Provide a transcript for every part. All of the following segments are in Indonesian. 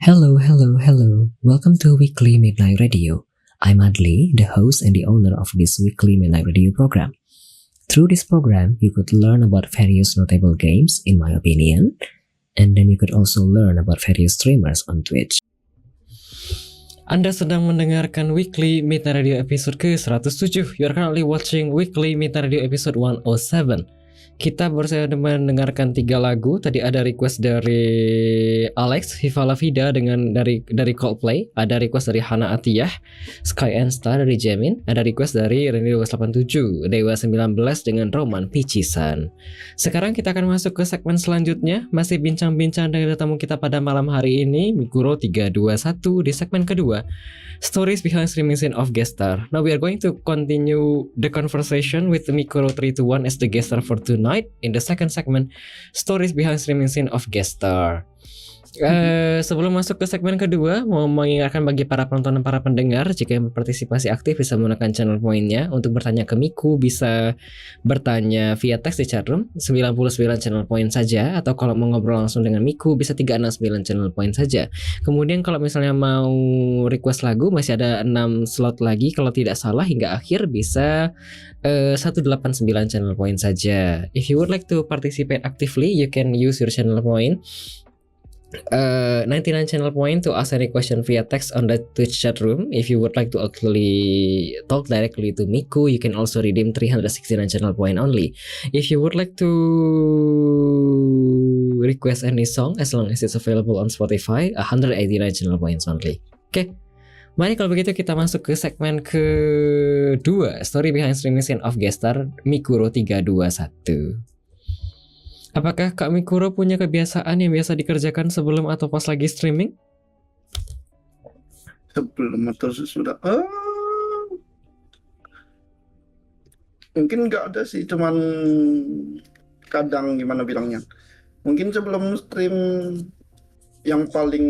Hello, hello, hello. Welcome to Weekly Midnight Radio. I'm Adli, the host and the owner of this Weekly Midnight Radio program. Through this program, you could learn about various notable games, in my opinion, and then you could also learn about various streamers on Twitch. Anda sedang mendengarkan Weekly Midnight Radio episode ke-107. You are currently watching Weekly Midnight Radio episode 107. Kita baru saja mendengarkan 3 lagu. Tadi ada request dari Alex, Viva La Vida dengan dari Coldplay. Ada request dari Hana Atiyah, Sky and Star dari Jamin. Ada request dari Reni 287, Dewa 19 dengan Roman Picisan. Sekarang kita akan masuk ke segmen selanjutnya. Masih bincang-bincang dengan tamu kita pada malam hari ini, Mikuro 321 di segmen kedua, Stories Behind Streaming Scene of Guest Star. Now we are going to continue the conversation with Mikuro 321 as the guest star for tonight. In the second segment, Stories Behind Streaming Scene of Guest Star. Sebelum masuk ke segmen kedua, mau mengingatkan bagi para penonton dan para pendengar, jika yang berpartisipasi aktif bisa menggunakan channel poinnya. Untuk bertanya ke Miku bisa bertanya via teks di chatroom 99 channel point saja, atau kalau mau ngobrol langsung dengan Miku bisa 369 channel point saja. Kemudian kalau misalnya mau request lagu masih ada 6 slot lagi kalau tidak salah, hingga akhir bisa 189 channel point saja. If you would like to participate actively, you can use your channel point 99 channel point to ask any question via text on the Twitch chat room. If you would like to actually talk directly to Miku, you can also redeem 369 channel point only. If you would like to request any song, as long as it's available on Spotify, 189 channel points only. Oke. Mari kalau begitu kita masuk ke segmen kedua, Story Behind Streaming Scene of Guest Star, Mikuro 321. Apakah Kak Mikuro punya kebiasaan yang biasa dikerjakan sebelum atau pas lagi streaming? Sebelum atau sesudah? Mungkin nggak ada sih, cuman kadang gimana bilangnya. Mungkin sebelum stream yang paling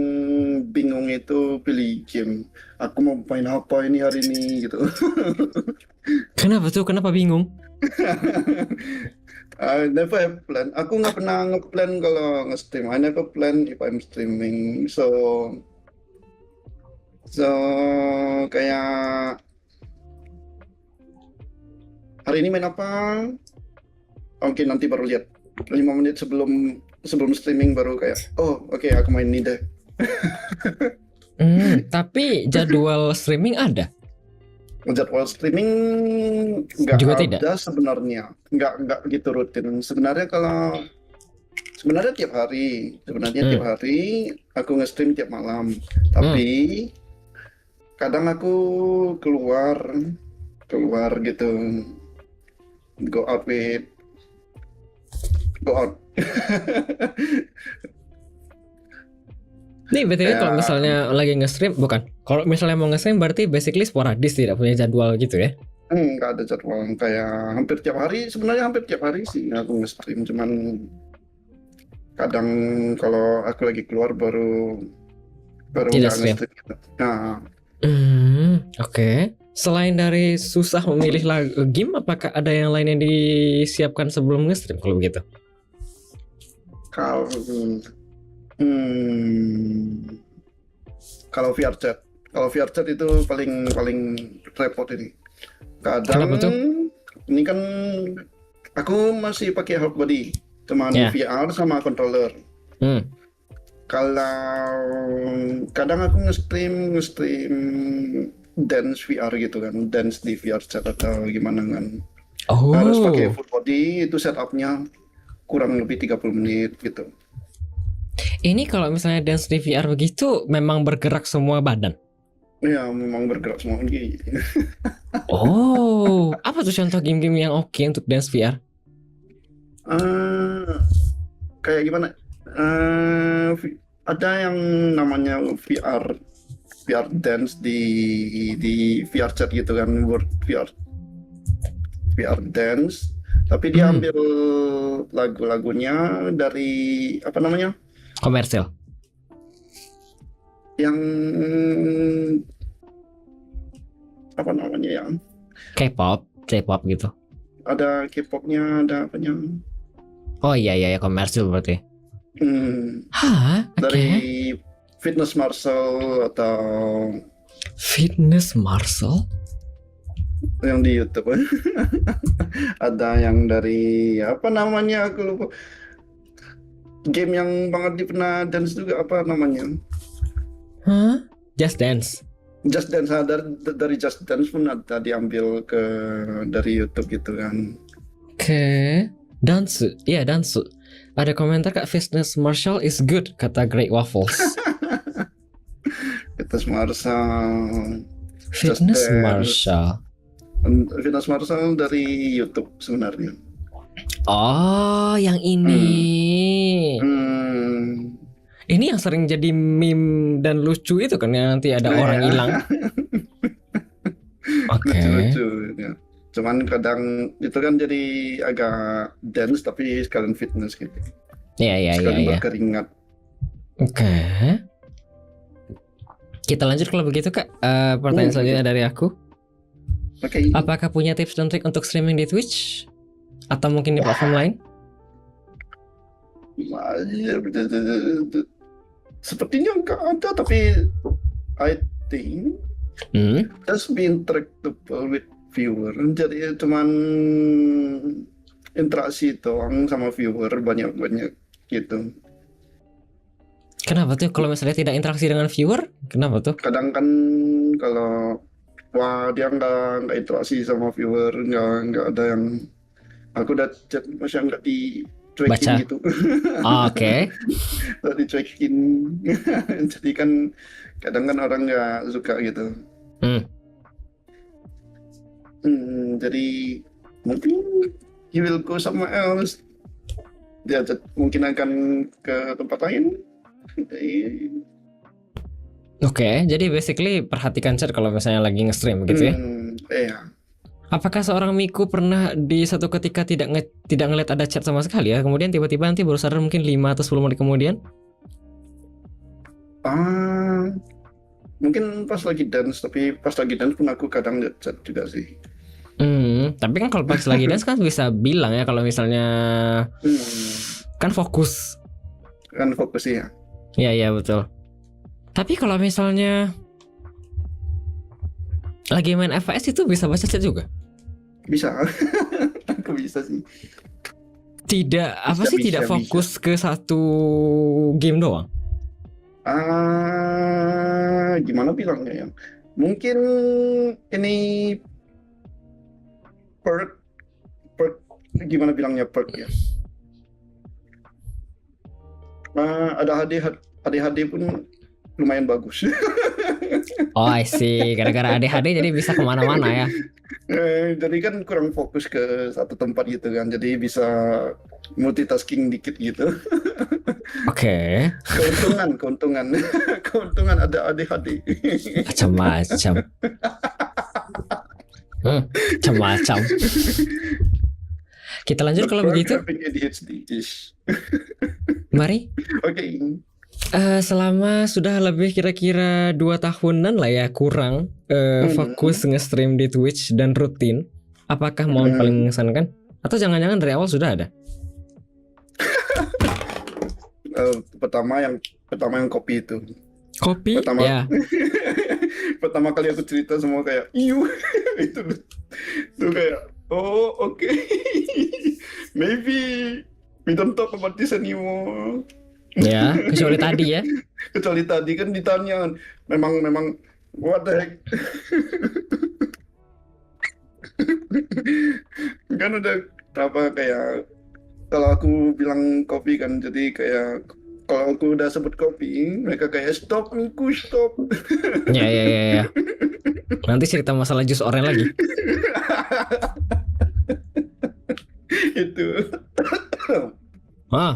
bingung itu pilih game. Aku mau main apa ini hari ini gitu. Kenapa tuh? Kenapa bingung? I never have plan. Aku nggak pernah nge-plan kalau nge-stream. I never plan if I'm streaming. So kayak hari ini main apa? Oke, nanti baru lihat. 5 menit sebelum streaming baru kayak, oh oke, aku main ini deh. Tapi jadwal streaming ada? Jadwal streaming nggak Juga ada tidak? sebenarnya, nggak gitu rutin. Sebenarnya tiap hari, tiap hari aku nge-stream tiap malam. Tapi kadang aku keluar gitu, go out. Nih BTW kalau misalnya lagi nge-stream, bukan. Kalau misalnya mau nge-stream berarti basically sporadis, tidak punya jadwal gitu ya? Nggak ada jadwal, kayak hampir tiap hari sih aku nge-stream, cuman kadang kalau aku lagi keluar baru Tidak nggak stream. nge-stream gitu. Nah, Oke. Selain dari susah memilih game, apakah ada yang lain yang disiapkan sebelum nge-stream kalau begitu? Kalau VR chat itu paling repot ini. Kenapa Kadang tuh? ini kan aku masih pakai hard body, cuman VR sama controller. Kalau kadang aku nge-stream dance VR gitu kan, dance di VR chat atau gimana kan. Harus pakai full body, itu setupnya kurang lebih 30 menit gitu. Ini kalau misalnya dance di VR begitu memang bergerak semua badan? Ya, memang bergerak semua. Apa tuh contoh game-game yang oke untuk dance VR? Kayak gimana? Ada yang namanya VR dance di VR chat gitu kan, VR dance. Tapi dia ambil lagu-lagunya dari apa namanya? Komersil. Yang apa namanya ya? K-pop gitu. Ada K-popnya, ada apanya? Oh iya komersil berarti. Dari fitness martial atau Fitness martial? yang di YouTube. Ada yang dari apa namanya aku lupa. Game yang banget di pernah dance juga apa namanya? Hah? Just Dance. Just Dance, dari Just Dance pun ada diambil dari YouTube gitu kan. Oke. Dansu. Iya, dansu. Ada komentar Kak, fitness martial is good, kata Great Waffles. Fitness martial, Fitness Dance. martial. Fitness martial dari YouTube sebenarnya. Oh, yang ini. Ini yang sering jadi meme dan lucu itu kan, yang nanti ada orang hilang. Oke. Lucu-lucu ya. Cuman kadang itu kan jadi agak dance tapi sekalian fitness gitu. Iya. Sekalian berkeringat. Oke. Kita lanjut kalau begitu Kak. Pertanyaan selanjutnya dari aku. Oke. Apakah punya tips dan trik untuk streaming di Twitch? Atau mungkin di platform lain? Sepertinya enggak ada, tapi I think just be interactable with viewer. Jadi cuman interaksi doang sama viewer banyak-banyak gitu. Kenapa tuh kalau misalnya tidak interaksi dengan viewer? Kenapa tuh? Kadang kan kalau dia nggak interaksi sama viewer, nggak ada yang aku udah chat masih nggak dicuekin Baca. gitu. Oke. Nggak dicuekin. Jadi kan kadang kan orang nggak suka gitu. Jadi mungkin he will go somewhere else. Dia mungkin akan ke tempat lain. Oke, jadi basically perhatikan chat kalau misalnya lagi nge-stream gitu ya. Iya. Apakah seorang Miku pernah di satu ketika tidak ngeliat ada chat sama sekali ya, kemudian tiba-tiba nanti baru sadar mungkin 5 atau 10 menit kemudian? Mungkin pas lagi dance, tapi pas lagi dance pun aku kadang lihat chat juga sih. Tapi kan kalau pas lagi dance kan bisa bilang ya kalau misalnya kan fokus. Kan fokus ya. Iya betul. Tapi kalau misalnya lagi main FPS itu bisa baca chat juga? Bisa. Aku bisa sih. Tidak fokus ke satu game doang? Gimana bilangnya ya? Mungkin ini perk gimana bilangnya perk ya? Ada ADHD pun lumayan bagus. Oh I see, gara-gara ADHD jadi bisa kemana-mana ya. Jadi kan kurang fokus ke satu tempat gitu kan, jadi bisa multitasking dikit gitu. Oke. Keuntungan ada ADHD. Macam-macam. Macam-macam. Kita lanjut kalau begitu. Mari. Oke. Selama sudah lebih kira-kira 2 tahunan lah ya kurang fokus nge-stream di Twitch dan rutin, apakah momen paling mengesankan? Atau jangan-jangan dari awal sudah ada? Pertama yang kopi itu. Kopi? Ya. Pertama kali aku cerita semua kayak iu. itu kayak oke. Maybe we don't talk about this anymore. Ya, kecuali tadi ya. Kecuali tadi kan ditanya, memang what the heck. Kan udah apa kayak kalau aku bilang kopi kan, jadi kayak kalau aku udah sebut kopi, mereka kayak stop Miku, stop. Ya. Nanti cerita masalah jus oren lagi. Itu.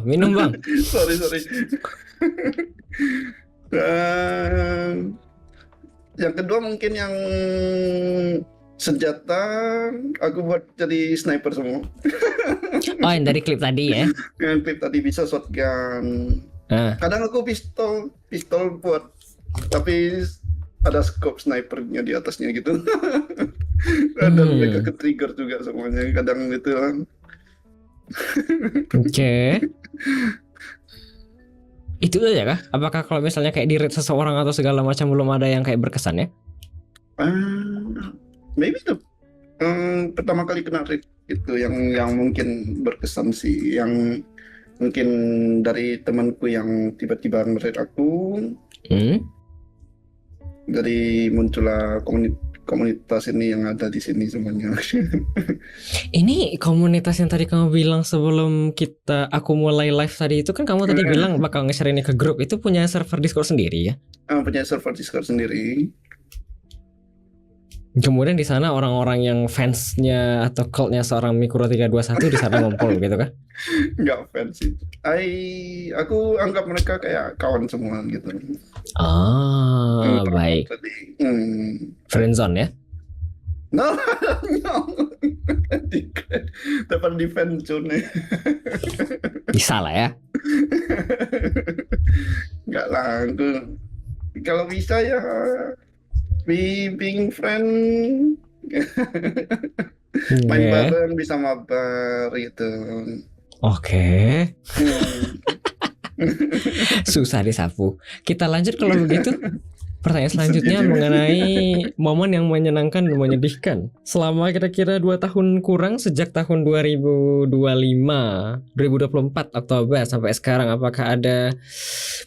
Minum bang. sorry. Yang kedua mungkin yang senjata aku buat jadi sniper semua. Yang dari klip tadi ya. Yang klip tadi bisa shotgun. Kadang aku pistol buat, tapi ada scope snipernya di atasnya gitu. Dan mereka ke trigger juga semuanya kadang gitu kan. Oke. Itu aja kah? Apakah kalau misalnya kayak di rate seseorang atau segala macam belum ada yang kayak berkesan ya? Maybe itu pertama kali kena rate itu yang mungkin berkesan sih, yang mungkin dari temanku yang tiba-tiba nge-rate aku, dari muncullah komunitas ini yang ada di sini semuanya. Ini komunitas yang tadi kamu bilang sebelum aku mulai live tadi itu kan kamu tadi bilang bakal nge-share ini ke grup, itu punya server Discord sendiri ya? Punya server Discord sendiri. Kemudian di sana orang-orang yang fansnya atau cultnya seorang Mikuro 321 di sana ngumpul gitu kan? Nggak fans sih. Aku anggap mereka kayak kawan semua gitu. Baik. Jadi, Friendzone ya? no, no. Dapat di friendzone. Bisa lah ya. Nggak lah, kalau bisa ya being friend, main bareng bisa mabar gitu. Oke. Susah disapu. Kita lanjut kalau begitu. Pertanyaan selanjutnya mengenai momen yang menyenangkan dan menyedihkan selama kira-kira 2 tahun kurang sejak tahun 2024 Oktober sampai sekarang. Apakah ada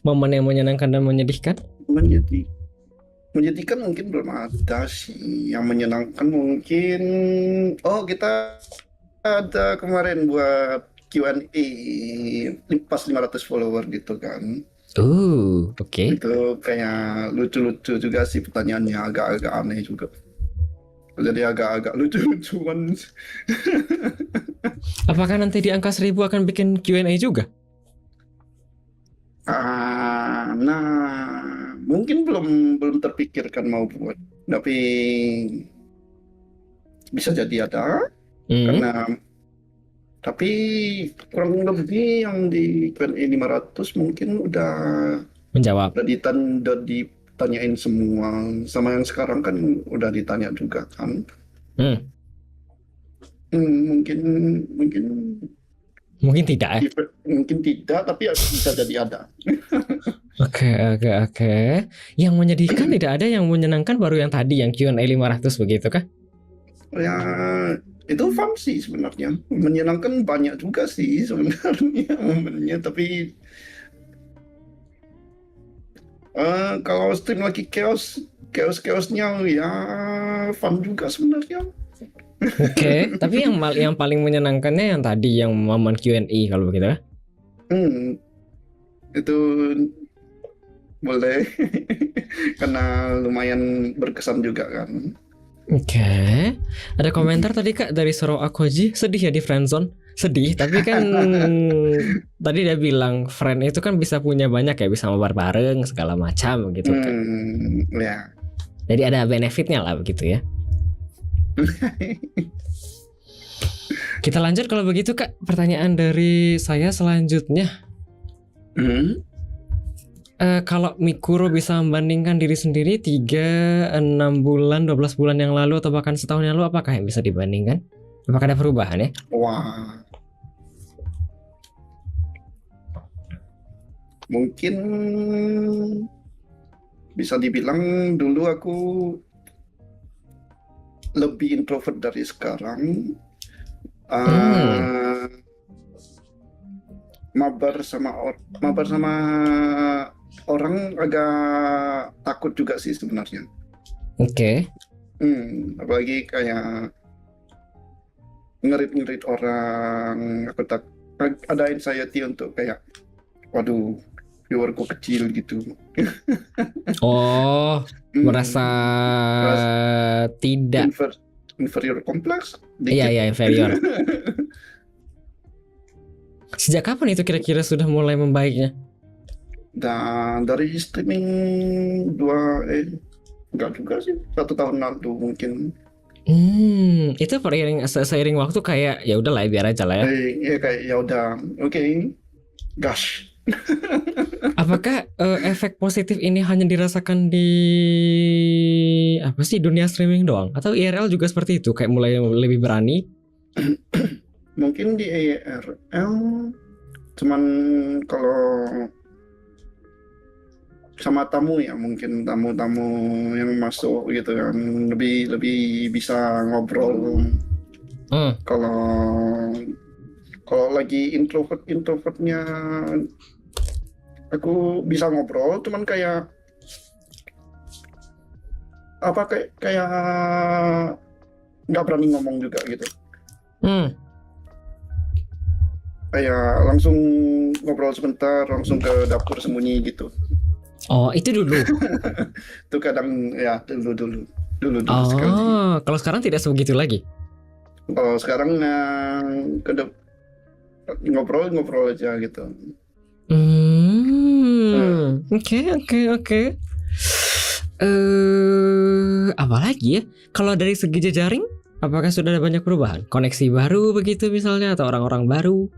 momen yang menyenangkan dan menyedihkan? Menyedihkan mungkin belum ada sih. Yang menyenangkan mungkin kita ada kemarin buat Q&A pas 500 follower gitu kan. Oke. Itu kayak lucu-lucu juga sih pertanyaannya, agak-agak aneh juga. Jadi agak-agak lucu-lucuan. Apakah nanti di angka 1000 akan bikin Q&A juga? Mungkin belum terpikirkan mau buat, tapi bisa jadi ada. Karena tapi kurang lebih yang di Q&A 500 mungkin udah menjawab. Udah ditanyain semua. Sama yang sekarang kan udah ditanya juga kan. Mungkin tidak ya? Mungkin tidak, tapi bisa jadi ada. Oke. Yang menyedihkan tidak ada, yang menyenangkan baru yang tadi yang Q&A 500 begitu kah? Ya itu fun sih sebenarnya. Menyenangkan banyak juga sih sebenarnya momennya, tapi kalau stream lagi chaosnya ya fun juga sebenarnya. Oke, tapi yang paling menyenangkannya yang tadi yang momen Q&A kalau begitu ya? Itu boleh karena lumayan berkesan juga kan. Oke. Ada komentar tadi Kak dari Soro Akoji, sedih ya di friendzone. Sedih, tapi kan tadi dia bilang friend itu kan bisa punya banyak ya, bisa mabar bareng segala macam gitu kan. Ya. Jadi ada benefitnya lah begitu ya. Kita lanjut kalau begitu Kak. Pertanyaan dari saya selanjutnya. Kalau Mikuro bisa membandingkan diri sendiri 3, 6 bulan, 12 bulan yang lalu atau bahkan setahun yang lalu, apakah yang bisa dibandingkan? Apakah ada perubahan ya? Wah. Mungkin bisa dibilang dulu aku lebih introvert dari sekarang. Mabar sama orang agak takut juga sih sebenarnya. Oke. Apalagi kayak ngerit orang, aku ada anxiety untuk kayak, waduh, viewerku kecil gitu. Merasa tidak inferior kompleks. Iya, inferior. Sejak kapan itu kira-kira sudah mulai membaiknya? Dan dari streaming enggak juga sih, 1 tahun lalu mungkin. Itu seiring waktu kayak ya udah lah biar aja lah ya. Iya kayak ya udah, oke. Gosh. Apakah efek positif ini hanya dirasakan di dunia streaming doang atau IRL juga seperti itu, kayak mulai lebih berani? Mungkin di IRL, cuman kalau sama tamu ya, mungkin tamu-tamu yang masuk gitu kan, lebih lebih bisa ngobrol. Hmm. Kalau kalau lagi introvertnya aku bisa ngobrol, cuman kayak apa, kayak nggak berani ngomong juga gitu. Hmm. Kayak langsung ngobrol sebentar, langsung ke dapur sembunyi gitu. Oh, itu dulu. Itu kadang ya dulu sekali. Oh, kalau sekarang tidak sebegitu lagi. Kalau sekarang ngobrol aja gitu. Oke. Apa lagi ya? Kalau dari segi jejaring, apakah sudah ada banyak perubahan? Koneksi baru begitu misalnya, atau orang-orang baru?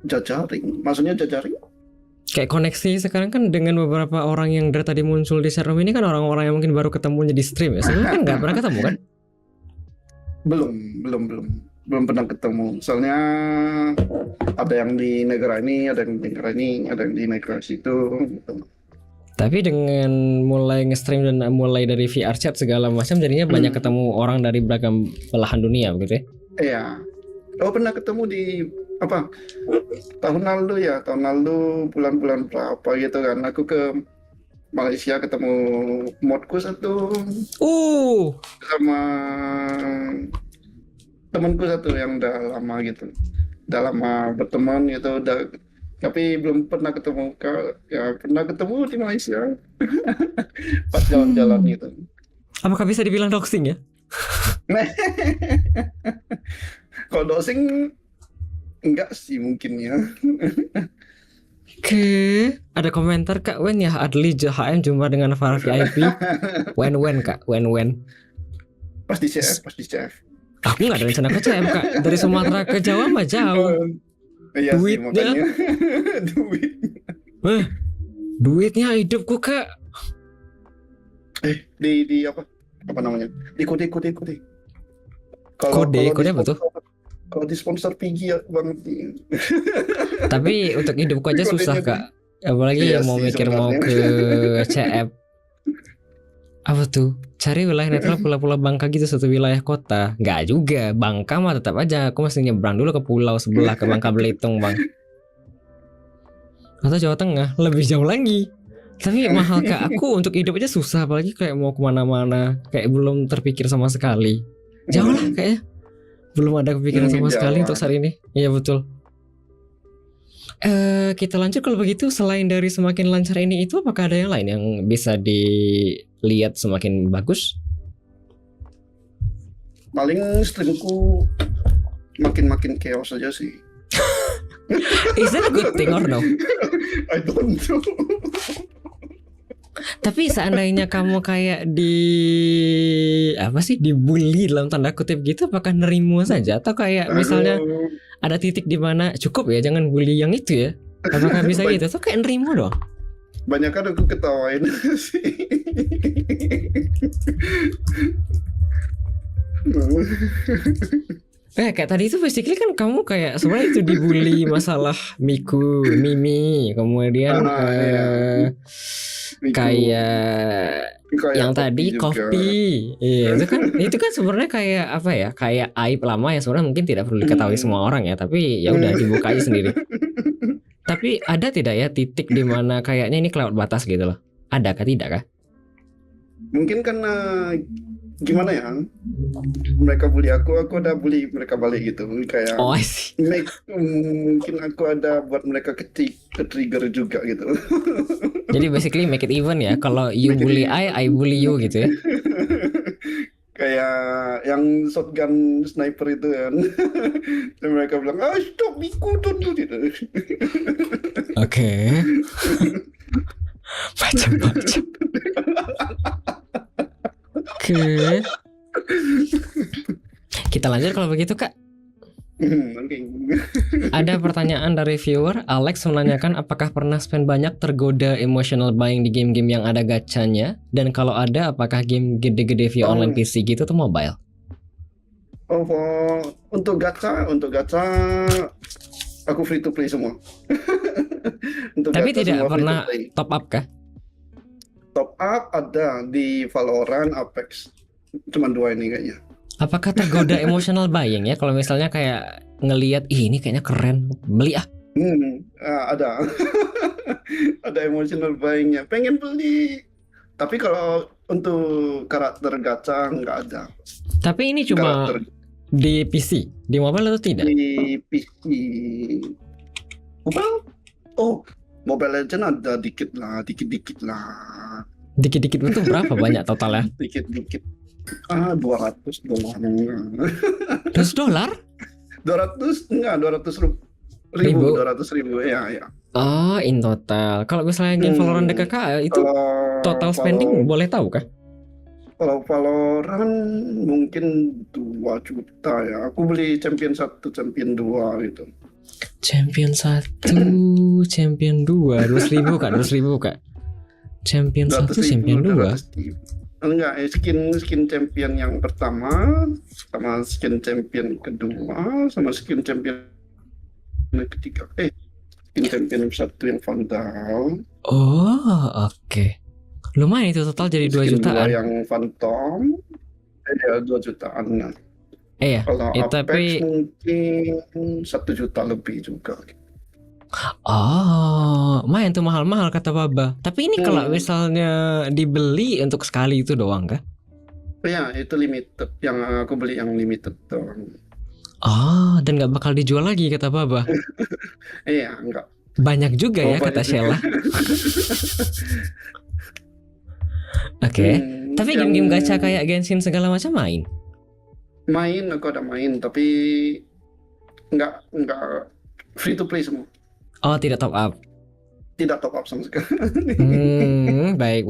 Jejaring, maksudnya jejaring? Kayak koneksi sekarang kan dengan beberapa orang yang dari tadi muncul di share room ini kan orang-orang yang mungkin baru ketemunya di stream ya. Sebelumnya kan nggak pernah ketemu kan? Belum pernah ketemu. Soalnya ada yang di negara ini, ada yang di negara ini, ada yang di negara situ. Gitu. Tapi dengan mulai nge-stream dan mulai dari VR chat segala macam, jadinya banyak ketemu orang dari beragam belahan dunia begitu ya? Iya. Oh, pernah ketemu di apa? Tahun lalu bulan-bulan berapa gitu kan. Aku ke Malaysia ketemu modku satu sama temanku satu yang udah lama gitu. Udah lama berteman gitu, tapi belum pernah ketemu. Ya pernah ketemu di Malaysia. Pas jalan-jalan gitu. Apakah bisa dibilang doxing ya? Kalau doxing enggak sih mungkin ya. Oke, ada komentar Kak Wen ya, Adli HM jumpa dengan Farah VIP. Wen Kak, Wen. Pas di CF. Aku nggak ada rencana ke CF Kak. Dari Sumatera ke Jawa mah jauh. Iya sih, Duitnya? makanya. Duitnya hidupku Kak. Di apa namanya? Di kode. Kode apa tuh? Kalau di sponsor PG ya banget nih. Tapi untuk hidupku aja susah Kak. Apalagi Iya mau sih, mikir mau sebenarnya. ke CF. Apa tuh? Cari wilayah netral pulau-pulau Bangka gitu, satu wilayah kota. Nggak juga, Bangka mah tetap aja. Aku mesti nyebrang dulu ke pulau sebelah, ke Bangka Belitung Bang. Atau Jawa Tengah, lebih jauh lagi. Tapi mahal Kak, aku untuk hidup aja susah. Apalagi kayak mau kemana-mana, kayak belum terpikir sama sekali. Jauh lah kayaknya. Belum ada kepikiran sama sekali untuk saat ini. Iya betul. Kita lanjut kalau begitu. Selain dari semakin lancar ini itu, apakah ada yang lain yang bisa dilihat semakin bagus? Paling streamku makin chaos aja sih. Is that a good thing or no? I don't know. Tapi seandainya kamu kayak dibully dalam tanda kutip gitu, apakah nerimo saja atau kayak misalnya ada titik di mana cukup ya, jangan bully yang itu ya? Apakah bisa gitu atau kayak nerimo doang? Banyak kan aku ketawain sih. Kayak tadi itu basically kan kamu kayak sebenarnya itu dibully masalah Mimi, kemudian kayak yang tadi kopi. Iya, itu kan sebenarnya kayak apa ya? Kayak aib lama yang sebenarnya mungkin tidak perlu diketahui semua orang ya, tapi ya udah dibuka aja sendiri. Tapi ada tidak ya titik di mana kayaknya ini kelewat batas gitu loh? Ada kah, tidak kah? Mungkin karena gimana ya? Mereka bully aku ada bully mereka balik gitu. Kayak I see. Mungkin aku ada buat mereka ke-trigger juga gitu. Jadi basically make it even ya. Kalau you bully I bully you gitu ya. Kayak yang shotgun sniper itu kan. Dan mereka bilang, stop Miku, don't do it. Oke. Macam-macam. Oke. Kita lanjut kalau begitu Kak. Ada pertanyaan dari viewer Alex menanyakan apakah pernah spend banyak tergoda emotional buying di game-game yang ada gacanya, dan kalau ada apakah game gede-gede via online PC gitu atau mobile? Untuk gacha aku free to play semua. Tapi tidak pernah top up kah? Top up ada di Valorant, Apex. Cuman 2 ini kayaknya. Apakah tergoda emotional buying ya? Kalau misalnya kayak ngelihat ini kayaknya keren, beli ah. Ada. Ada emotional buying-nya. Pengen beli. Tapi kalau untuk karakter gacha nggak ada. Tapi ini cuma Karakter di PC, di mobile atau tidak? di PC. Mobile? Oh, Mobile Legend ada dikit lah. Dikit-dikit itu berapa banyak totalnya? Dikit-dikit. $200. $200? 200 enggak, 200 Ribu? 200.000 ya. Oh, in total. Kalau misalnya game Valorant DKK itu total spending boleh tahu kah? Kalau Valorant mungkin 2 juta ya. Aku beli champion 1, champion 2 gitu. Champion 1, champion 2, 200.000 kak, 200.000 kak. Champion 1, 200.000, champion 2. 200.000. Enggak, skin champion yang pertama, sama skin champion kedua, sama skin champion yang ketiga. Skin champion 1 yang Vandal. Oh, oke. Lumayan itu total jadi 2 Skin jutaan. 2 yang Phantom. Ya 2 jutaan. Ya, Kalau Apex tapi mungkin 1 juta lebih juga. lumayan tuh mahal-mahal kata Baba. Tapi ini kalau misalnya dibeli untuk sekali itu doang kah? Ya, itu limited. Yang aku beli yang limited doang. Dan nggak bakal dijual lagi kata Baba. Iya, enggak. Banyak juga ya Banyak kata juga. Sheila. Oke. Tapi game-game gacha kayak Genshin segala macam main. Aku ada main, tapi enggak free to play semua. Oh, tidak top up. Tidak top up sama sekali. Baik.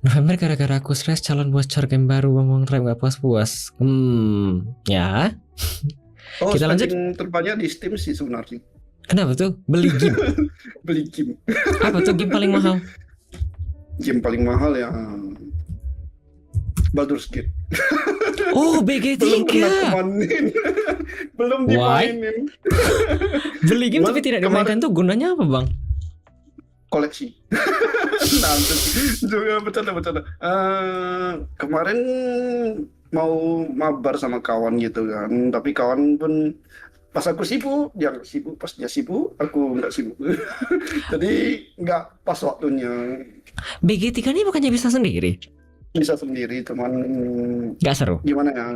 November gara-gara aku stres calon bocor game baru ngomong Tribe gak puas-puas. Ya. Kita lanjut. Spending terbanyak di Steam sih sebenarnya. Kenapa tuh? Beli game. Beli game. Apa tuh game paling mahal? Game paling mahal ya Baldur's Gate. Oh, BG3. Belum dimainin. Beli game tapi tidak dimainkan tuh gunanya apa, Bang? Koleksi. Nah, juga bercanda. Kemarin mau mabar sama kawan gitu kan, tapi kawan pun pas aku sibuk, dia nggak sibuk, pas dia sibuk, aku nggak sibuk. Jadi nggak pas waktunya. BG3 ini bukannya bisa sendiri? Bisa sendiri, cuman Nggak seru. gimana ya?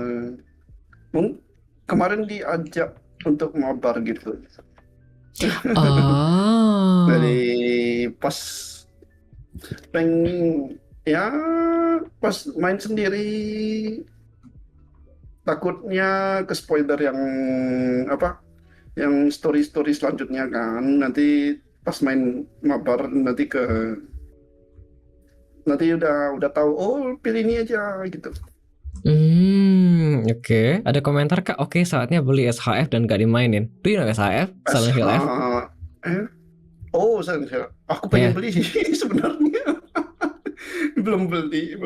Kemarin diajak untuk mabar gitu. Dari pas pas main sendiri takutnya ke spoiler yang story selanjutnya kan, nanti pas main mabar nanti udah tahu, pilih ini aja gitu. Oke. Ada komentar kak? Oke, saatnya beli SHF dan gak dimainin. Do you know SHF? Silent Hill F? Silent Hill. Aku pengen beli sih sebenarnya. belum beli.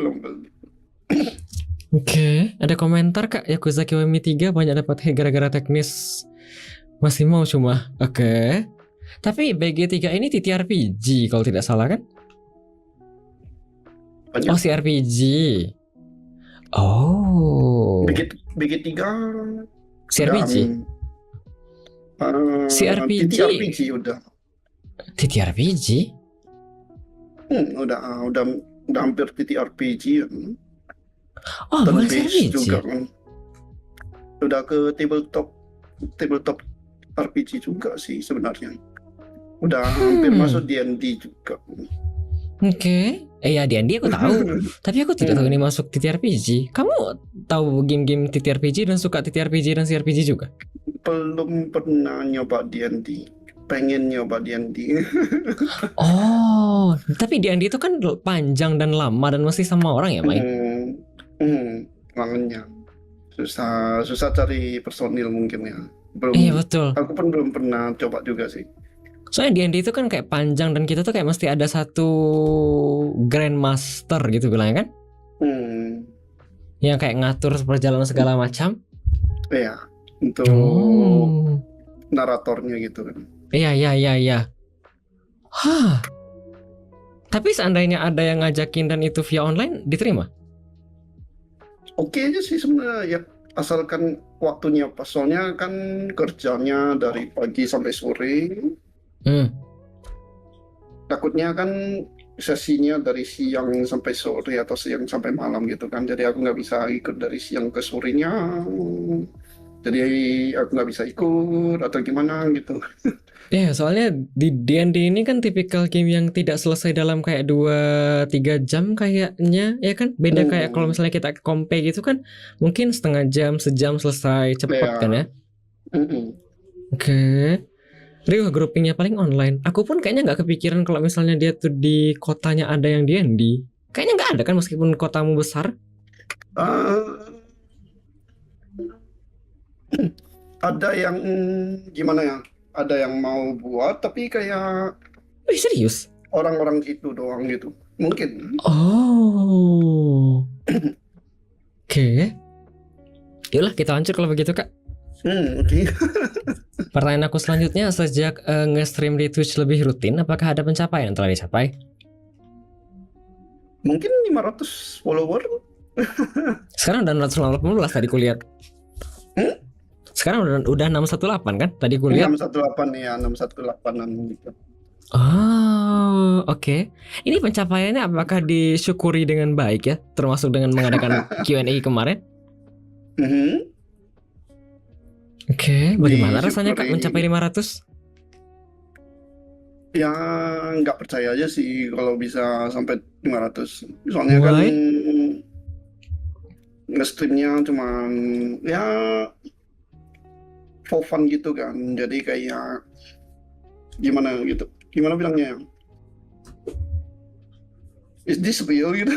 Oke. Ada komentar kak? Yakuza Kiwami 3 banyak dapat hate gara-gara teknis. Masih mau cuma. Oke. Tapi BG3 ini TTRPG kalau tidak salah kan? Banyak. Oh, CRPG. Oh. BG3 CRPG. CRPG. TTRPG udah. TTRPG? Udah hampir TTRPG ya. Oh, bukan Base CRPG. juga kan. Udah ke tabletop RPG juga sih sebenarnya. Udah hampir masuk D&D juga. Oke. Ya D&D aku tahu. Tapi aku tidak tahu ini masuk TTRPG. Kamu tahu game-game TTRPG dan suka TTRPG dan CRPG juga? Belum pernah nyoba D&D. Pengen nyoba D&D. Oh, tapi D&D itu kan panjang dan lama dan mesti sama orang ya main? Makanya susah cari personil mungkin ya. Belum. Iya betul. Aku pun belum pernah coba juga sih. Soalnya D&D itu kan kayak panjang dan kita tuh kayak mesti ada satu grandmaster gitu bilangnya kan? Yang kayak ngatur perjalanan segala macam. Iya, untuk naratornya gitu kan. Iya. Hah. Tapi seandainya ada yang ngajakin dan itu via online, diterima? Oke aja sih sebenarnya ya, asalkan waktunya pas. Soalnya kan kerjanya dari pagi sampai sore. Hmm. Takutnya kan sesinya dari siang sampai sore atau siang sampai malam gitu kan. Jadi aku nggak bisa ikut dari siang ke sorenya. Jadi aku nggak bisa ikut atau gimana gitu. Ya, soalnya di D&D ini kan tipikal game yang tidak selesai dalam kayak 2-3 jam kayaknya, ya kan? Beda kayak kalau misalnya kita kompe gitu kan, mungkin setengah jam, sejam selesai, cepat Ya. kan ya? Mm-mm. Oke. Rio groupingnya paling online. Aku pun kayaknya nggak kepikiran kalau misalnya dia tuh di kotanya ada yang D&D. Kayaknya nggak ada kan meskipun kotamu besar. Ada yang gimana ya? Ada yang mau buat tapi kayak Wih, serius? orang-orang gitu doang gitu. Mungkin. Oh. Oke. Yaudah kita lanjut kalau begitu Kak. Oke. Pertanyaan aku selanjutnya, sejak nge-stream di Twitch lebih rutin, apakah ada pencapaian yang telah dicapai? Mungkin 500 follower. Sekarang udah 618 tadi kulihat. Sekarang udah 618 kan? Tadi kulihat. 618 ya, 618an gitu. Oh, oke. Ini pencapaiannya apakah disyukuri dengan baik ya? Termasuk dengan mengadakan Q&A kemarin? Oke, bagaimana rasanya Kak mencapai 500? Ya nggak percaya aja sih kalau bisa sampai 500. Soalnya kan Why? nge-streamnya cuman ya for fun gitu kan. Jadi kayak gimana gitu. Gimana bilangnya ya? Is this real gitu?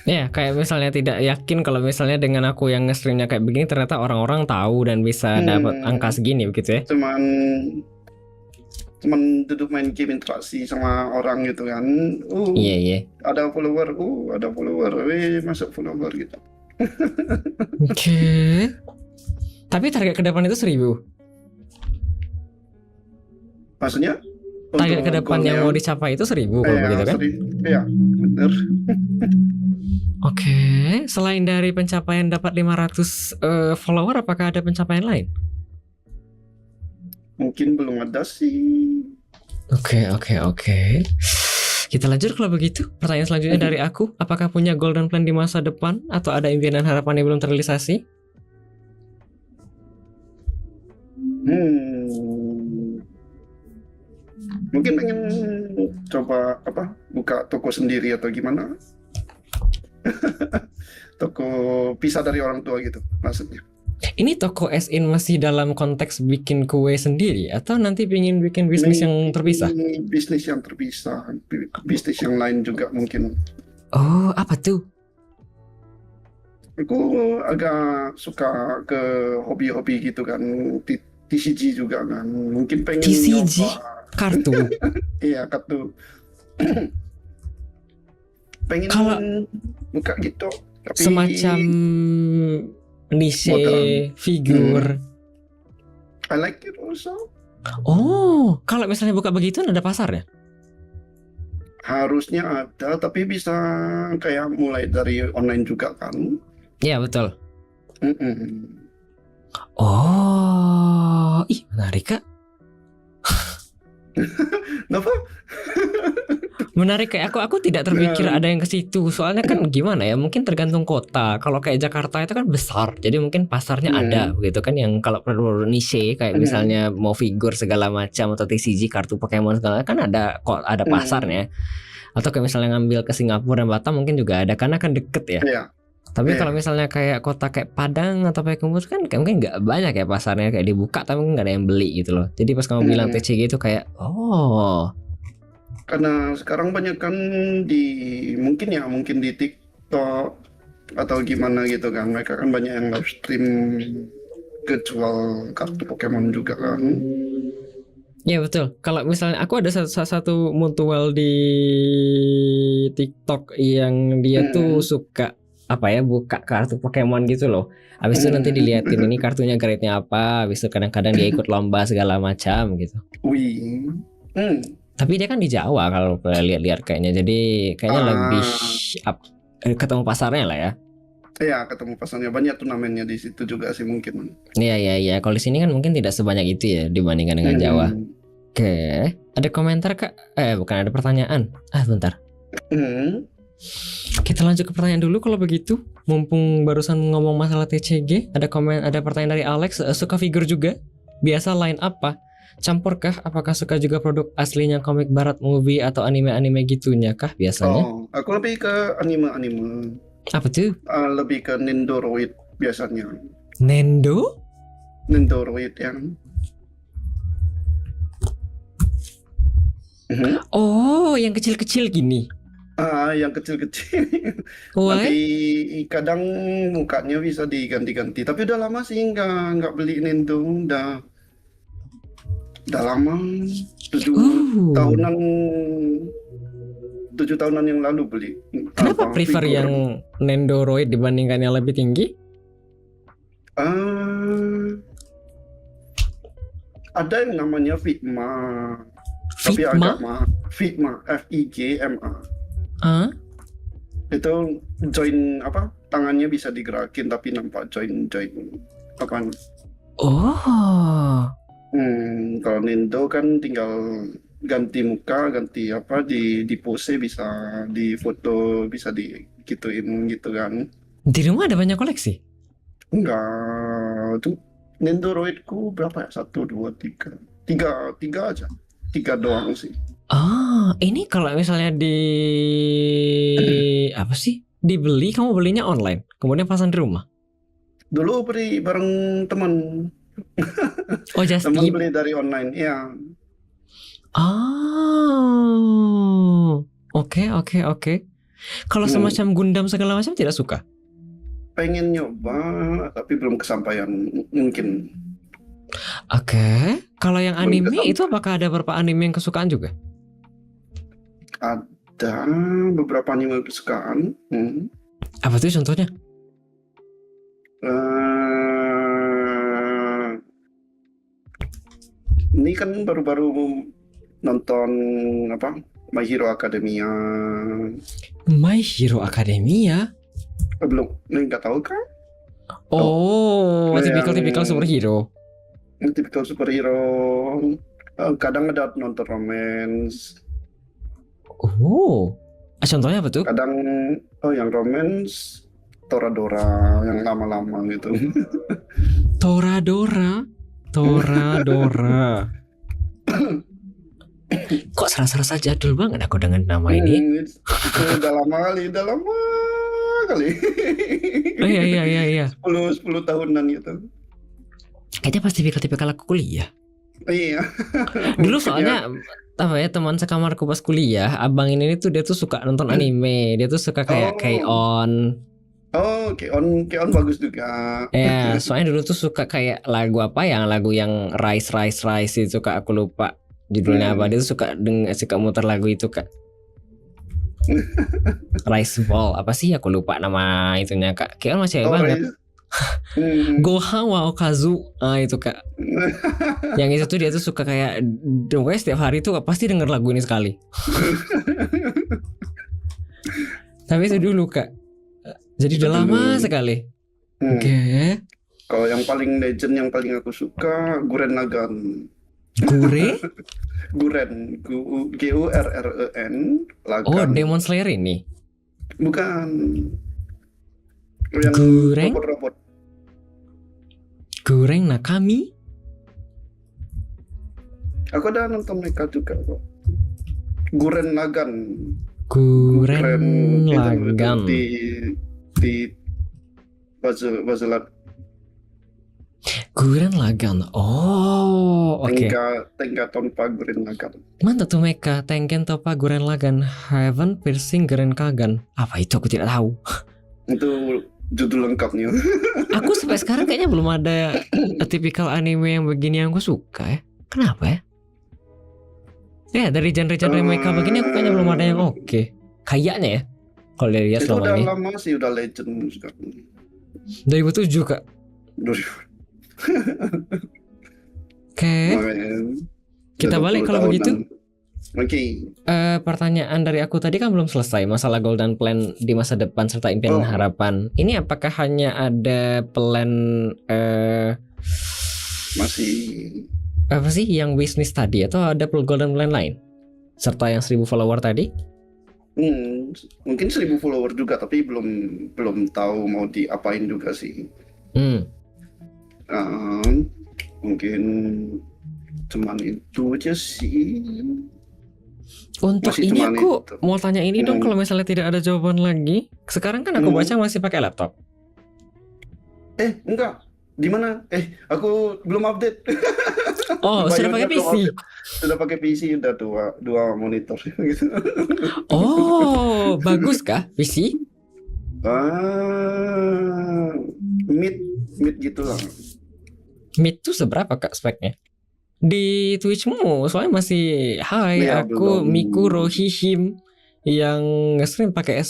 Ya, kayak misalnya tidak yakin kalau misalnya dengan aku yang nge-streamnya kayak begini ternyata orang-orang tahu dan bisa dapat angka segini begitu ya. Cuman duduk main game interaksi sama orang gitu kan. Iya. Ada follower, masuk follower gitu. Oke. Tapi target ke depan itu 1000. Maksudnya? Target ke depan yang mau dicapai itu 1000 kalau begitu kan? Iya, bener. Oke, selain dari pencapaian dapat 500 follower, apakah ada pencapaian lain? Mungkin belum ada sih. Oke. Kita lanjut kalau begitu. Pertanyaan selanjutnya dari aku, apakah punya goal dan plan di masa depan atau ada impian dan harapan yang belum terrealisasi? Mungkin pengen coba buka toko sendiri atau gimana? Toko pisah dari orang tua gitu maksudnya. Ini toko as-in masih dalam konteks bikin kue sendiri atau nanti pengen bikin bisnis yang terpisah? Bisnis yang terpisah, bisnis yang lain juga mungkin. Oh, apa tuh? Aku agak suka ke hobi-hobi gitu kan, TCG juga kan. Mungkin pengen TCG? nyoba. Kartu? Iya, kartu. Pengen Kalau buka gitu. Tapi semacam niche figur. I like it also. Oh, kalau misalnya buka begitu ada pasarnya? Harusnya ada, tapi bisa kayak mulai dari online juga kan. Iya, betul. Oh, ih menarik Kak. Kenapa? Menarik, kayak aku tidak terpikir ada yang ke situ. Soalnya kan gimana ya, mungkin tergantung kota. Kalau kayak Jakarta itu kan besar, jadi mungkin pasarnya ada begitu kan. Yang kalau perlu niche kayak misalnya mau figur segala macam atau TCG kartu Pokemon segala kan ada pasarnya. Atau kayak misalnya ngambil ke Singapura dan Batam mungkin juga ada karena kan deket ya. Iya. Tapi kalau misalnya kayak kota kayak Padang atau Payakumbuh kan kayak mungkin nggak banyak ya pasarnya, kayak dibuka tapi mungkin nggak ada yang beli gitu loh. Jadi pas kamu bilang TCG itu kayak karena sekarang banyak kan mungkin di TikTok atau gimana gitu kan, mereka kan banyak yang live stream kejual kartu Pokemon juga kan. Ya betul. Kalau misalnya aku ada satu mutual di TikTok yang dia tuh suka buka kartu Pokemon gitu loh. Habis itu nanti diliatin ini kartunya grade-nya apa. Habis itu kadang-kadang dia ikut lomba segala macam gitu. Wih. Tapi dia kan di Jawa kalau lihat-lihat kayaknya. Jadi kayaknya lebih ketemu pasarnya lah ya. Iya, ketemu pasarnya, banyak turnamennya di situ juga sih mungkin. Iya. Kalau di sini kan mungkin tidak sebanyak itu ya dibandingkan dengan Jawa. Oke, ada komentar Kak? Bukan, ada pertanyaan. Bentar. Kita lanjut ke pertanyaan dulu kalau begitu. Mumpung barusan ngomong masalah TCG, ada pertanyaan dari Alex. Suka figur juga? Biasa line apa? Campurkah? Apakah suka juga produk aslinya komik barat, movie atau anime-anime gitunya kah biasanya? Aku lebih ke anime. Apa tuh? Lebih ke Nendoroid biasanya. Nendoroid yang Oh, yang kecil-kecil gini. Yang kecil-kecil. Why? Tapi kadang mukanya bisa diganti-ganti. Tapi udah lama sih nggak beli Nendo. Udah lama. 7 tahunan yang lalu beli. Kenapa prefer figur. yang Nendoroid dibandingkan yang lebih tinggi? Ada yang namanya Figma. Tapi agak mahal. Figma, FIGMA. Itu join tangannya bisa digerakin tapi nampak join apa? Kalau Nendo kan tinggal ganti muka, ganti di pose, bisa di foto, bisa digituin gitu kan. Di rumah ada banyak koleksi? Enggak, tuh Nendoroidku berapa ya? 1, 2, 3 aja. 3 doang sih. Ini kalau misalnya dibeli, kamu belinya online, kemudian pasang di rumah? Dulu beli bareng teman. Just teman tip. Beli dari online, ya. Oke. Kalau semacam Gundam segala macam tidak suka? Pengen nyoba, tapi belum kesampaian mungkin. Oke. Kalau yang anime itu apakah ada beberapa anime yang kesukaan juga? Ada beberapa anime kesukaan. Apa tuh contohnya? Ini kan baru-baru nonton My Hero Academia. My Hero Academia? Belum, nggak tahu kan? Tipikal superhero. Tipikal superhero. Kadang ada nonton romance. Contohnya apa tuh? Kadang yang romance Toradora yang lama-lama gitu. Toradora. Kok serasa jadul banget aku dengan nama ini? Udah lama kali. Iya. 10 tahunan gitu. Kayaknya pasti tipikal aku kuliah. Iya. Dulu soalnya teman sekamarku pas kuliah, abang ini tuh dia tuh suka nonton anime, dia tuh suka kayak K-On. K-On bagus juga. Ya, soalnya dulu tuh suka kayak lagu yang Rise itu Kak, aku lupa judulnya apa. Dia tuh suka muter lagu itu Kak. Rise Ball apa sih, aku lupa nama itunya Kak. K-On masih banget. Gohan wa Okazu, itu Kak. Yang itu tuh dia tuh suka kayak pokoknya setiap hari tuh pasti denger lagu ini sekali. Tapi itu dulu Kak. Jadi udah lama sekali. Oke. Kalau yang paling legend, yang paling aku suka Gurren Lagann. Guren, Gurren Lagann. Demon Slayer ini? Bukan. Yang robot. Gurren Nakami? Aku udah nonton mereka juga kok. Gurren Lagann. Di Bazelat. Gurren Lagann. Oke. Tenka Tonpa Gurren Lagann. Mantap tuh Meka, Tengen Toppa Gurren Lagann, Heaven Piercing Gurren Kagan. Apa itu, aku tidak tahu. Itu judul lengkapnya. Aku sampai sekarang kayaknya belum ada tipikal anime yang begini yang aku suka ya. Kenapa ya? Ya dari genre-genre Meka begini aku kayaknya belum ada yang oke. Kayaknya ya. Kalau dari lihat selama ini. Itu udah lama sih, udah legend sekarang. 2007 Kak. Oke. Kita balik kalau begitu. Oke. Pertanyaan dari aku tadi kan belum selesai masalah golden plan di masa depan serta impian dan harapan. Ini apakah hanya ada plan Masih apa sih yang bisnis tadi atau ada golden plan lain? Serta yang 1000 follower tadi? mungkin 1000 follower juga, tapi belum tahu mau diapain juga sih. Mungkin cuman itu aja sih. Untuk Masih ini cuman aku itu. mau tanya ini dong, kalau misalnya tidak ada jawaban lagi. Sekarang kan aku baca masih pakai laptop. Enggak. Di mana? Aku belum update. Oh, sudah pakai Bionya belum PC. update. Sudah pakai PC, udah dua monitor gitu. Oh, bagus kah PC? Mid gitu lah. Mid tuh seberapa kak speknya? Di Twitchmu soalnya masih high. Ya, Aku belum. Mikuro Hihim yang nge-stream pakai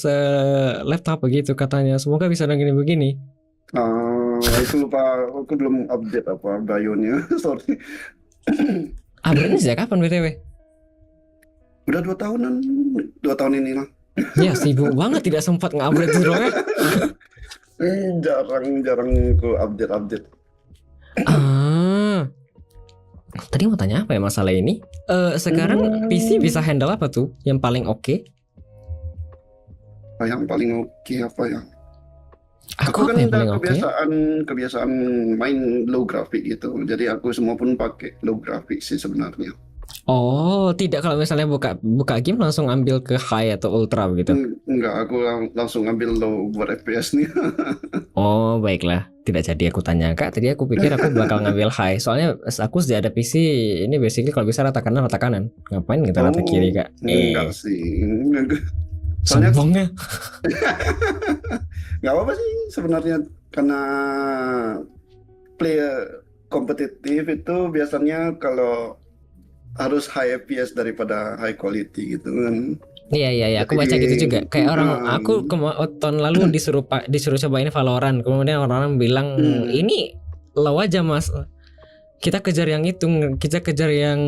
laptop begitu katanya. Semoga bisa begini-begini. Itu lupa, aku belum update bionya. Sorry. Update sejak kapan BTW? Udah 2 tahunan, 2 tahun ini lah. Ya sibuk banget tidak sempat nge-update dulu. Jarang aku update. Tadi mau tanya apa ya masalah ini? Sekarang PC bisa handle apa tuh yang paling oke? Yang paling oke apa ya? Aku kan apa yang udah paling oke? kebiasaan main low graphic gitu. Jadi aku semua pun pakai low graphic sih sebenarnya. Oh, tidak, kalau misalnya buka game langsung ambil ke high atau ultra begitu. Enggak, aku langsung ambil low buat FPS nih. Oh, baiklah. Tidak jadi aku tanya Kak. Tadi aku pikir aku bakal ngambil high. Soalnya aku sejak ada PC ini basically kalau bisa rata kanan. Ngapain kita rata kiri Kak? Enggak sih. Soalnya sombongnya. nggak apa-apa sih sebenarnya, karena player kompetitif itu biasanya kalau harus high FPS daripada high quality gitu kan. Iya, aku baca gitu juga. Kayak aku tahun lalu disuruh cobain Valorant. Kemudian orang-orang bilang ini low aja mas. Kita kejar yang itu, kita kejar yang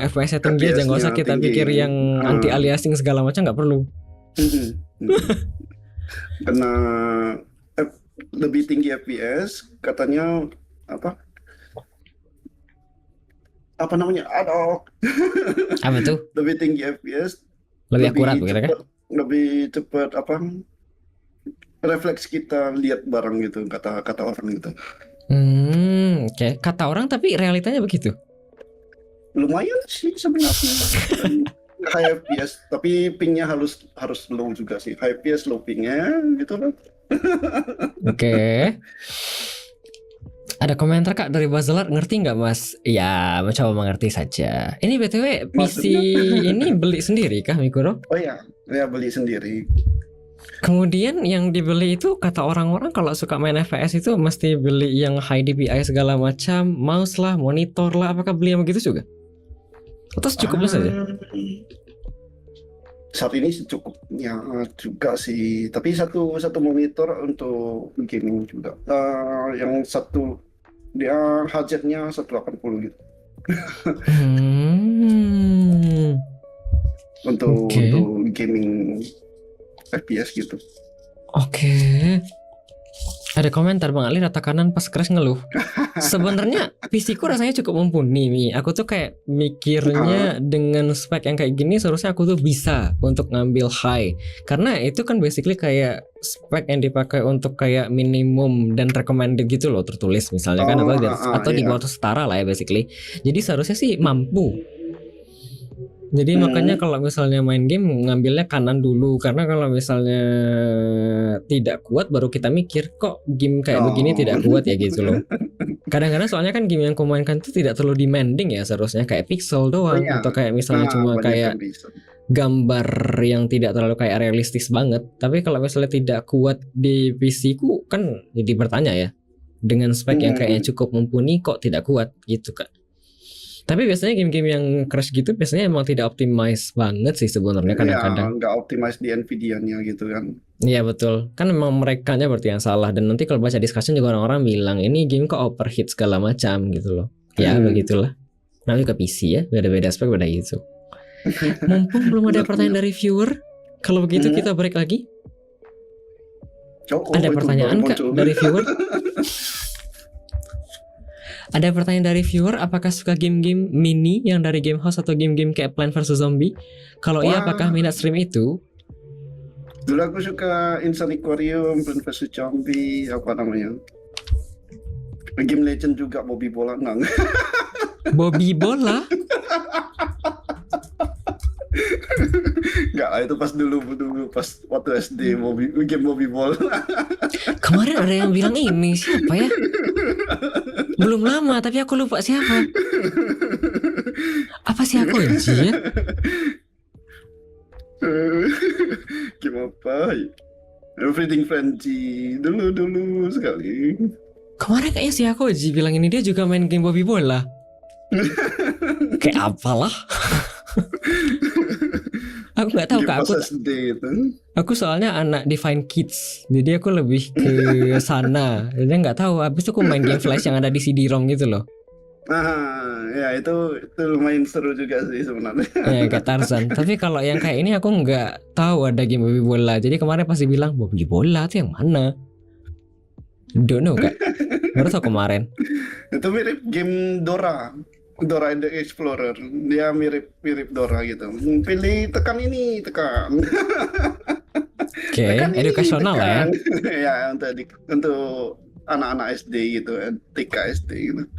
FPS-nya tinggi aja, nggak usah kita pikir yang anti aliasing segala macam, nggak perlu. Karena lebih tinggi FPS katanya apa namanya Apa tuh? lebih tinggi FPS Lebih akurat begitu kan? lebih cepat refleks kita lihat barang gitu, kata orang gitu. Oke. Kata orang tapi realitanya begitu. Lumayan sih sebenarnya. High FPS tapi pingnya harus low juga sih. High FPS low pingnya gitu loh. Oke. Ada komentar Kak dari Bazelar, ngerti nggak Mas? Ya, mencoba mengerti saja. Ini BTW PC ini beli sendiri kah Mikuro? Oh ya beli sendiri. Kemudian yang dibeli itu kata orang-orang kalau suka main FPS itu mesti beli yang high DPI segala macam, mouse lah, monitor lah. Apakah beli yang begitu juga? Atau secukupnya saja? Saat ini secukupnya juga sih. Tapi satu monitor untuk gaming juga. Yang satu dia hajatnya 180 gitu. Untuk gaming FPS gitu. Oke. Ada komentar Bang Ali rata kanan pas crash ngeluh. Sebenarnya PC ku rasanya cukup mumpuni nih. Aku tuh kayak mikirnya dengan spek yang kayak gini seharusnya aku tuh bisa untuk ngambil high. Karena itu kan basically kayak spek yang dipakai untuk kayak minimum dan recommended gitu loh, tertulis misalnya kan, atau di bawah setara lah ya basically. Jadi seharusnya sih mampu. Jadi makanya kalau misalnya main game ngambilnya kanan dulu, karena kalau misalnya tidak kuat baru kita mikir kok game kayak begini tidak kuat ya gitu loh. Kadang-kadang soalnya kan game yang aku mainkan itu tidak terlalu demanding ya, seharusnya kayak pixel doang atau kayak misalnya cuma kayak gambar yang tidak terlalu kayak realistis banget. Tapi kalau misalnya tidak kuat di PC ku kan jadi bertanya ya, dengan spek yang kayaknya cukup mumpuni kok tidak kuat gitu kan. Tapi biasanya game-game yang crash gitu biasanya emang tidak optimize banget sih sebenarnya kadang-kadang. Nggak optimize di Nvidia-nya gitu kan. Iya betul. Kan memang merekanya berarti yang salah. Dan nanti kalau baca discussion juga orang-orang bilang ini game kok overheat segala macam gitu loh. Ya begitulah. Namanya ke PC ya, beda-beda spek beda gitu. Mumpung belum ada pertanyaan dari viewer, kalau begitu kita break lagi. Ada itu pertanyaan baru Kak muncul. dari viewer? Ada pertanyaan dari viewer, apakah suka game-game mini yang dari Game House atau game-game kayak Plant vs Zombie? Kalau iya, Wah. apakah minat stream itu? Dulu aku suka Insane Aquarium, Plant vs Zombie, apa namanya? Game Legend juga, Bobby Bola enggak. Bobby Bola? Enggak, itu pas dulu pas waktu SD game Bobby Bola. Kemarin ada yang bilang ini, siapa ya? Belum lama, tapi aku lupa siapa. Apa sih aku ya? Game apa? Everything Frenzy dulu sekali. Kemarin kayaknya si Akoji bilang ini dia juga main game Bobby Bola. Kayak apalah. Aku nggak tahu Game Kak. pas SD itu. Aku soalnya anak Divine Kids, jadi aku lebih ke sana. Jadi nggak tahu. Habis itu aku main game Flash yang ada di CD-ROM gitu loh. Ya itu lumayan seru juga sih sebenarnya. Ya kayak Tarzan. Tapi kalau yang kayak ini aku nggak tahu ada game Bobby Bola. Jadi kemarin pasti bilang Bobby Bola itu yang mana? Don't know Kak. Baru tau kemarin. Itu mirip game Dora the Explorer. Dia mirip Dora gitu. Pilih tekan ini, tekan. Oke, edukasional lah ya. Ya untuk anak-anak SD gitu, TK SD gitu.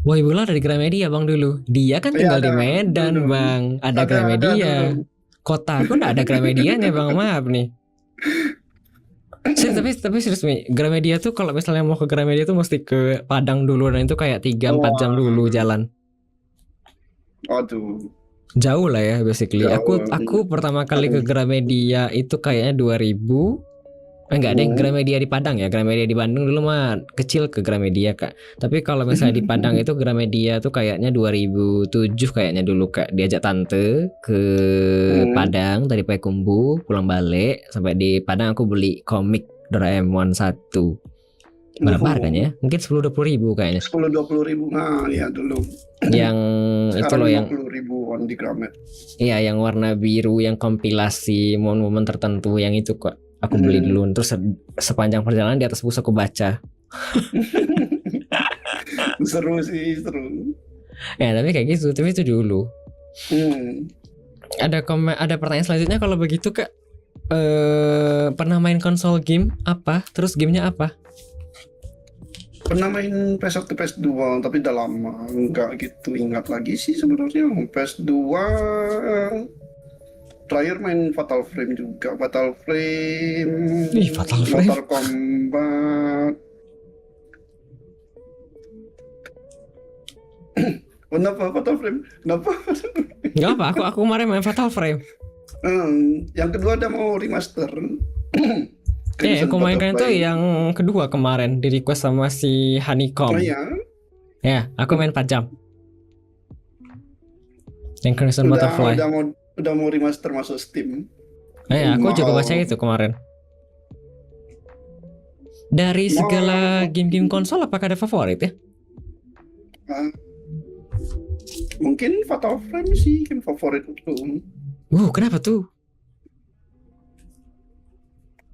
Bobby Bola ada di Gramedia Bang dulu. Dia kan tinggal di Medan dulu. Bang. Ada Gramedia. Kota aku nggak ada Gramedianya Bang, maaf nih. Tapi serius nih, Gramedia tuh kalau misalnya mau ke Gramedia tuh mesti ke Padang dulu, dan itu kayak 3-4 jam dulu jalan. Aduh. Jauh lah ya basically. Jauh. Aku pertama kali ke Gramedia itu kayaknya 2000. Enggak deh, Gramedia di Padang ya. Gramedia di Bandung dulu mah kecil ke Gramedia Kak. Tapi kalau misalnya di Padang itu Gramedia tuh kayaknya 2007 kayaknya dulu Kak. Diajak tante ke Padang dari Payakumbuh, pulang balik sampai di Padang aku beli komik Doraemon 1. Berapa harganya? Mungkin 10-20 ribu kayaknya. 10-20 ribu. Nah ya dulu. Yang itu loh yang 50 ribuan di Gramet. Iya, yang warna biru, yang kompilasi momen-momen tertentu yang itu kok. Aku beli dulu, terus sepanjang perjalanan di atas bus aku baca. Seru sih, seru. Ya tapi kayak gitu, tapi itu dulu. Ada pertanyaan selanjutnya kalau begitu Kak. Pernah main konsol game apa? Terus gamenya apa? Pernah main PS1 PS2 tapi udah lama, nggak gitu ingat lagi sih sebenarnya. PS2 terakhir main Fatal Frame juga. Fatal Frame. Fatal Frame. Mortal Kombat. Kenapa Fatal Frame? Kenapa? Gak apa, aku kemarin main Fatal Frame. Yang kedua ada mau remaster. Aku mainkan itu yang kedua kemarin di request sama si Honeycomb. Oh iya. Ya, aku main 4 jam. Yang Crimson Butterfly. Udah mau remaster masuk Steam. Aku juga baca itu kemarin. Dari segala game-game konsol apakah ada favorit ya? Mungkin Fatal Frame sih game favorit itu. Kenapa tuh?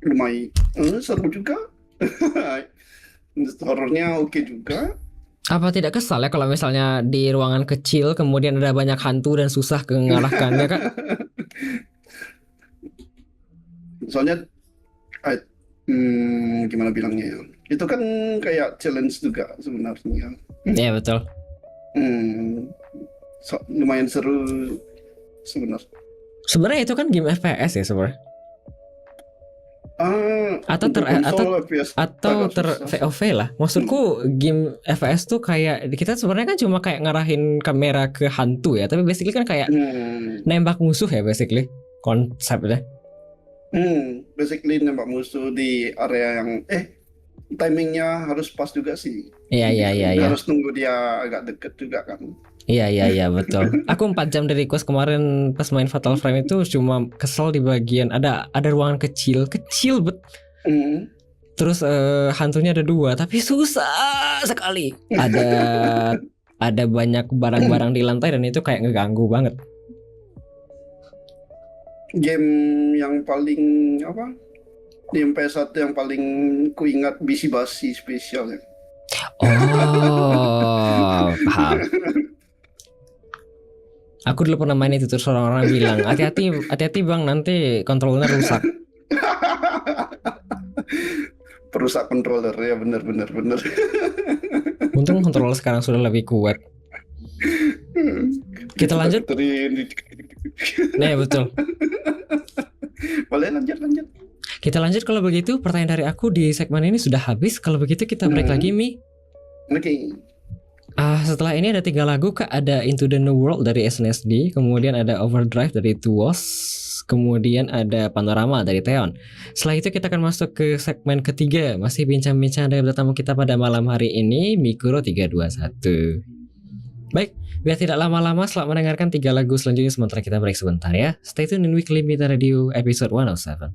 Lumayan seru juga. Horornya oke juga. Apa tidak kesal ya kalau misalnya di ruangan kecil kemudian ada banyak hantu dan susah mengalahkannya Kak? Soalnya gimana bilangnya ya, itu kan kayak challenge juga sebenarnya. Iya betul. Lumayan seru sebenarnya. Sebenarnya itu kan game FPS ya sebenarnya. Atau VOV lah. Maksudku game FPS tuh kayak kita sebenarnya kan cuma kayak ngarahin kamera ke hantu ya, tapi basically kan kayak nembak musuh ya basically konsepnya. Basically nembak musuh di area yang timingnya harus pas juga sih. Iya. Harus nunggu dia agak deket juga kan. Iya betul. Aku 4 jam dari request kemarin pas main Fatal Frame itu cuma kesel di bagian ada ruangan kecil bet. Terus hantunya ada 2 tapi susah sekali. Ada banyak barang-barang di lantai dan itu kayak ngeganggu banget. game yang paling apa? Di PS1 yang paling kuingat Bisi Basi spesial ya. Oh, paham. Aku dulu pernah main itu terus orang-orang bilang hati-hati bang nanti kontrolnya rusak. Perusak controller ya, bener. Untung kontrol sekarang sudah lebih kuat. Kita lanjut. Nah betul. Boleh lanjut. Kita lanjut kalau begitu. Pertanyaan dari aku di segmen ini sudah habis. Kalau begitu kita break lagi Mi. Oke. Setelah ini ada 3 lagu Kak. Ada Into the New World dari SNSD, kemudian ada Overdrive dari Tuos, kemudian ada Panorama dari Theon. Setelah itu kita akan masuk ke segmen ketiga. Masih bincang-bincang dengan tamu kita pada malam hari ini, Mikuro 321. Baik, biar tidak lama-lama, selamat mendengarkan 3 lagu selanjutnya sementara kita break sebentar ya. Stay tune in Weekly Meter Radio episode 107.